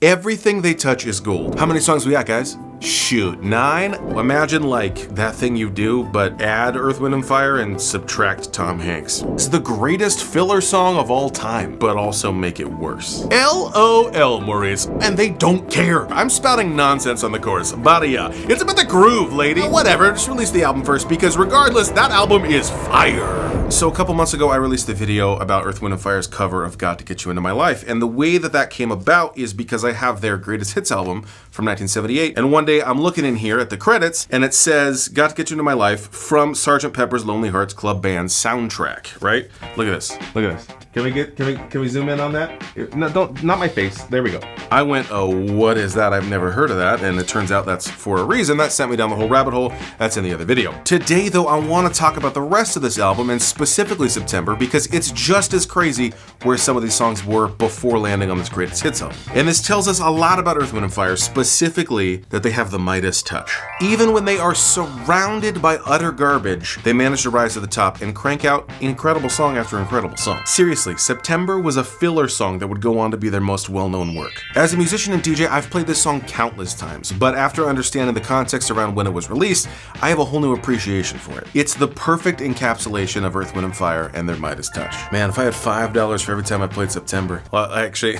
Everything they touch is gold. How many songs we got, guys? Shoot, 9? Imagine like That Thing You Do, but add Earth, Wind & Fire and subtract Tom Hanks. It's the greatest filler song of all time, but also make it worse. LOL, Maurice. And they don't care. I'm spouting nonsense on the chorus, but yeah, it's about the groove, lady. Whatever, just release the album first, because regardless, that album is fire. So a couple months ago, I released a video about Earth, Wind & Fire's cover of Got to Get You Into My Life, and the way that came about is because I have their greatest hits album from 1978, and one day I'm looking in here at the credits, and it says, Got to Get You Into My Life from Sgt. Pepper's Lonely Hearts Club Band soundtrack, right? Look at this, look at this. Can we zoom in on that? No, not my face, there we go. I went, oh, what is that? I've never heard of that, and it turns out that's for a reason. That sent me down the whole rabbit hole. That's in the other video. Today, though, I want to talk about the rest of this album, and specifically September, because it's just as crazy where some of these songs were before landing on this greatest hits album. And this tells us a lot about Earth, Wind & Fire, specifically that they have the Midas Touch. Even when they are surrounded by utter garbage, they manage to rise to the top and crank out incredible song after incredible song. Seriously, September was a filler song that would go on to be their most well-known work. As a musician and DJ, I've played this song countless times, but after understanding the context around when it was released, I have a whole new appreciation for it. It's the perfect encapsulation of Earth, Wind & Fire and their Midas Touch. Man, if I had $5 for every time I played September, well, actually,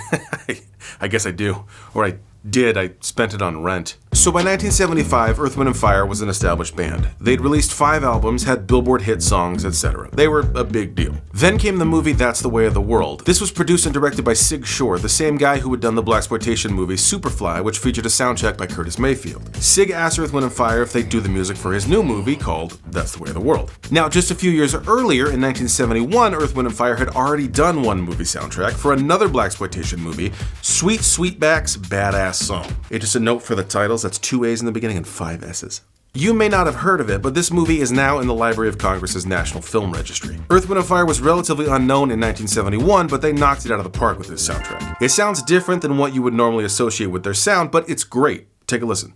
I guess I do, or I spent it on rent. So by 1975, Earth, Wind & Fire was an established band. They'd released 5 albums, had Billboard hit songs, etc. They were a big deal. Then came the movie That's the Way of the World. This was produced and directed by Sig Shore, the same guy who had done the blaxploitation movie Superfly, which featured a soundtrack by Curtis Mayfield. Sig asked Earth, Wind & Fire if they'd do the music for his new movie called That's the Way of the World. Now, just a few years earlier, in 1971, Earth, Wind & Fire had already done one movie soundtrack for another blaxploitation movie, Sweetback's Badass Song. It's just a note for the titles, that's 2 A's in the beginning and 5 S's. You may not have heard of it, but this movie is now in the Library of Congress's National Film Registry. Earth, Wind & Fire was relatively unknown in 1971, but they knocked it out of the park with this soundtrack. It sounds different than what you would normally associate with their sound, but it's great. Take a listen.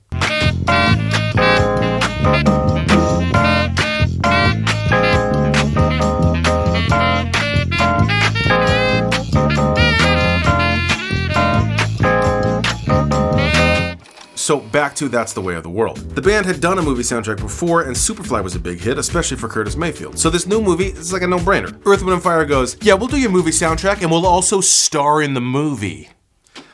So back to That's the Way of the World. The band had done a movie soundtrack before, and Superfly was a big hit, especially for Curtis Mayfield. So this new movie is like a no-brainer. Earth, Wind & Fire goes, yeah, we'll do your movie soundtrack, and we'll also star in the movie.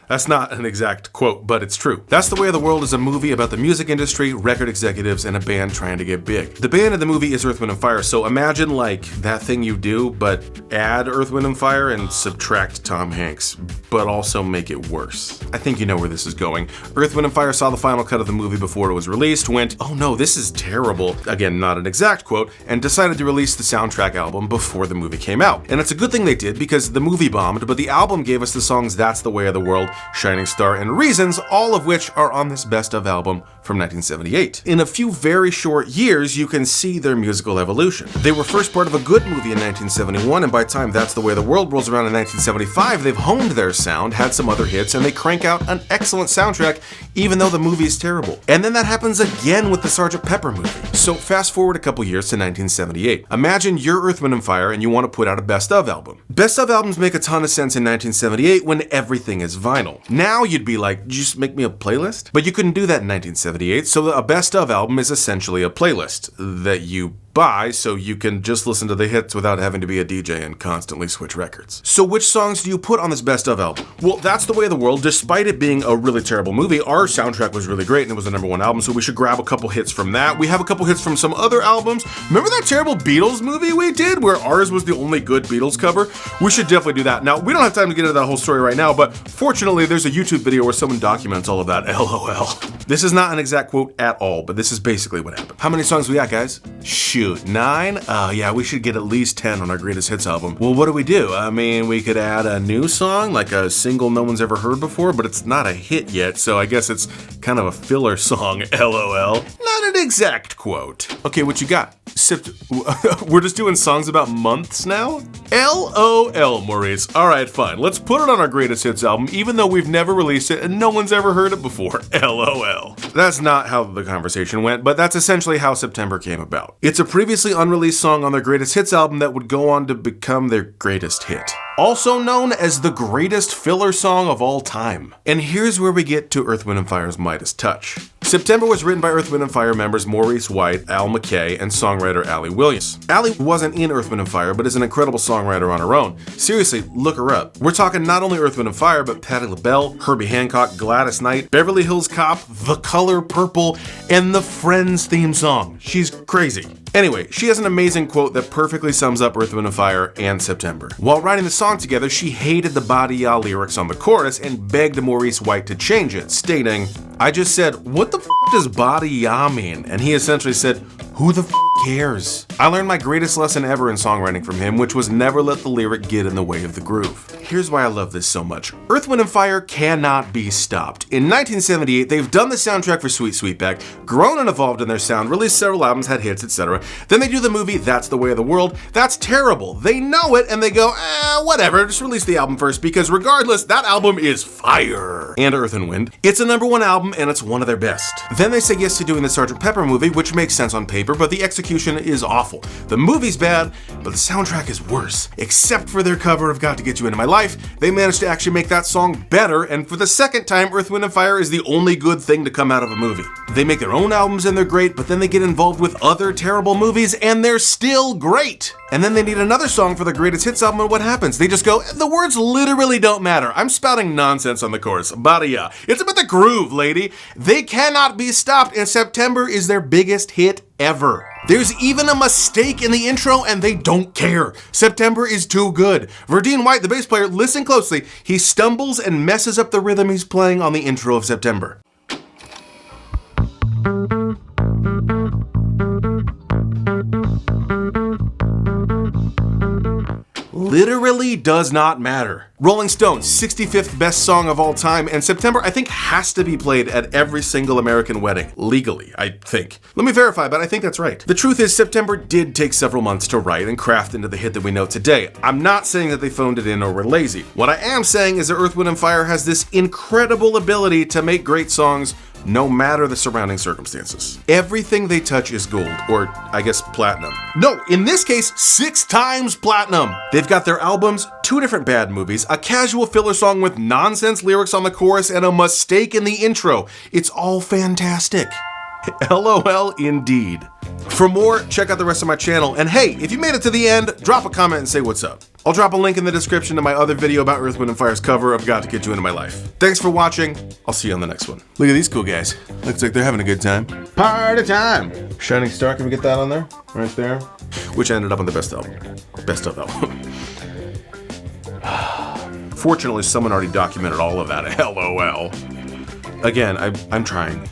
That's not an exact quote, but it's true. That's the Way of the World is a movie about the music industry, record executives, and a band trying to get big. The band in the movie is Earth, Wind & Fire, so imagine like That Thing You Do, but add Earth, Wind & Fire and subtract Tom Hanks, but also make it worse. I think you know where this is going. Earth, Wind & Fire saw the final cut of the movie before it was released, went, oh no, this is terrible, again, not an exact quote, and decided to release the soundtrack album before the movie came out. And it's a good thing they did, because the movie bombed, but the album gave us the songs That's the Way of the World, Shining Star, and Reasons, all of which are on this Best Of album from 1978. In a few very short years, you can see their musical evolution. They were first part of a good movie in 1971, and by the time That's the Way the World rolls around in 1975, they've honed their sound, had some other hits, and they crank out an excellent soundtrack, even though the movie is terrible. And then that happens again with the Sgt. Pepper movie. So fast forward a couple years to 1978. Imagine you're Earth, Wind & Fire and you want to put out a Best Of album. Best Of albums make a ton of sense in 1978 when everything is vinyl. Now you'd be like, did you just make me a playlist? But you couldn't do that in 1978, so a Best Of album is essentially a playlist that you buy so you can just listen to the hits without having to be a DJ and constantly switch records. So which songs do you put on this Best Of album? Well, That's the Way of the World, despite it being a really terrible movie, our soundtrack was really great and it was the #1 album, so we should grab a couple hits from that. We have a couple hits from some other albums. Remember that terrible Beatles movie we did where ours was the only good Beatles cover? We should definitely do that. Now, we don't have time to get into that whole story right now, but fortunately there's a YouTube video where someone documents all of that, LOL. This is not an exact quote at all, but this is basically what happened. How many songs we got, guys? Shoot, 9? Oh yeah, we should get at least 10 on our greatest hits album. Well, what do? I mean, we could add a new song, like a single no one's ever heard before, but it's not a hit yet, so I guess it's kind of a filler song, LOL. Not an exact quote. Okay, what you got? We're just doing songs about months now? LOL, Maurice. Alright, fine. Let's put it on our greatest hits album, even though we've never released it and no one's ever heard it before. LOL. That's not how the conversation went, but that's essentially how September came about. It's a previously unreleased song on their greatest hits album that would go on to become their greatest hit. also known as the greatest filler song of all time. And here's where we get to Earth, Wind & Fire's Midas Touch. September was written by Earth, Wind & Fire members Maurice White, McKay, and songwriter Allee Willis. Allee wasn't in Earth, Wind & Fire, but is an incredible songwriter on her own. Seriously, look her up. We're talking not only Earth, Wind & Fire, but Patti LaBelle, Herbie Hancock, Gladys Knight, Beverly Hills Cop, The Color Purple, and the Friends theme song. She's crazy. Anyway, she has an amazing quote that perfectly sums up Earth, Wind & Fire and September. While writing the song together, she hated the Body-Ya lyrics on the chorus and begged Maurice White to change it, stating, "I just said, what the f does Body-Ya mean?" And he essentially said, "Who the f cares?" I learned my greatest lesson ever in songwriting from him, which was never let the lyric get in the way of the groove. Here's why I love this so much. Earth, Wind & Fire cannot be stopped. In 1978, they've done the soundtrack for Sweetback, grown and evolved in their sound, released several albums, had hits, etc. Then they do the movie That's the Way of the World. That's terrible. They know it and they go, whatever, just release the album first because regardless, that album is fire. And Earth and Wind. It's a #1 album and it's one of their best. Then they say yes to doing the Sgt. Pepper movie, which makes sense on paper, but the execution is awful. The movie's bad, but the soundtrack is worse. Except for their cover of Got to Get You Into My Life, they managed to actually make that song better, and for the second time, Earth, Wind & Fire is the only good thing to come out of a movie. They make their own albums and they're great, but then they get involved with other terrible movies and they're still great. And then they need another song for the greatest hits album, and what happens? They just go, the words literally don't matter. I'm spouting nonsense on the chorus. Body-Ya. It's about the groove, lady. They cannot be stopped, and September is their biggest hit ever. There's even a mistake in the intro and they don't care. September is too good. Verdine White, the bass player, listen closely. He stumbles and messes up the rhythm he's playing on the intro of September. Literally does not matter. Rolling Stone's 65th best song of all time, and September I think has to be played at every single American wedding, legally, I think. Let me verify, but I think that's right. The truth is, September did take several months to write and craft into the hit that we know today. I'm not saying that they phoned it in or were lazy. What I am saying is that Earth, Wind & Fire has this incredible ability to make great songs no matter the surrounding circumstances. Everything they touch is gold, or I guess platinum. No, in this case, 6 times platinum. They've got their albums, 2 different bad movies, a casual filler song with nonsense lyrics on the chorus, and a mistake in the intro. It's all fantastic. LOL indeed. For more, check out the rest of my channel, and hey, if you made it to the end, drop a comment and say what's up. I'll drop a link in the description to my other video about Earth, Wind & Fire's cover of Got to Get You Into My Life. Thanks for watching. I'll see you on the next one. Look at these cool guys. Looks like they're having a good time. Party time! Shining Star, can we get that on there? Right there. Which ended up on the best album. Best of album. Fortunately, someone already documented all of that. LOL. Again, I'm trying.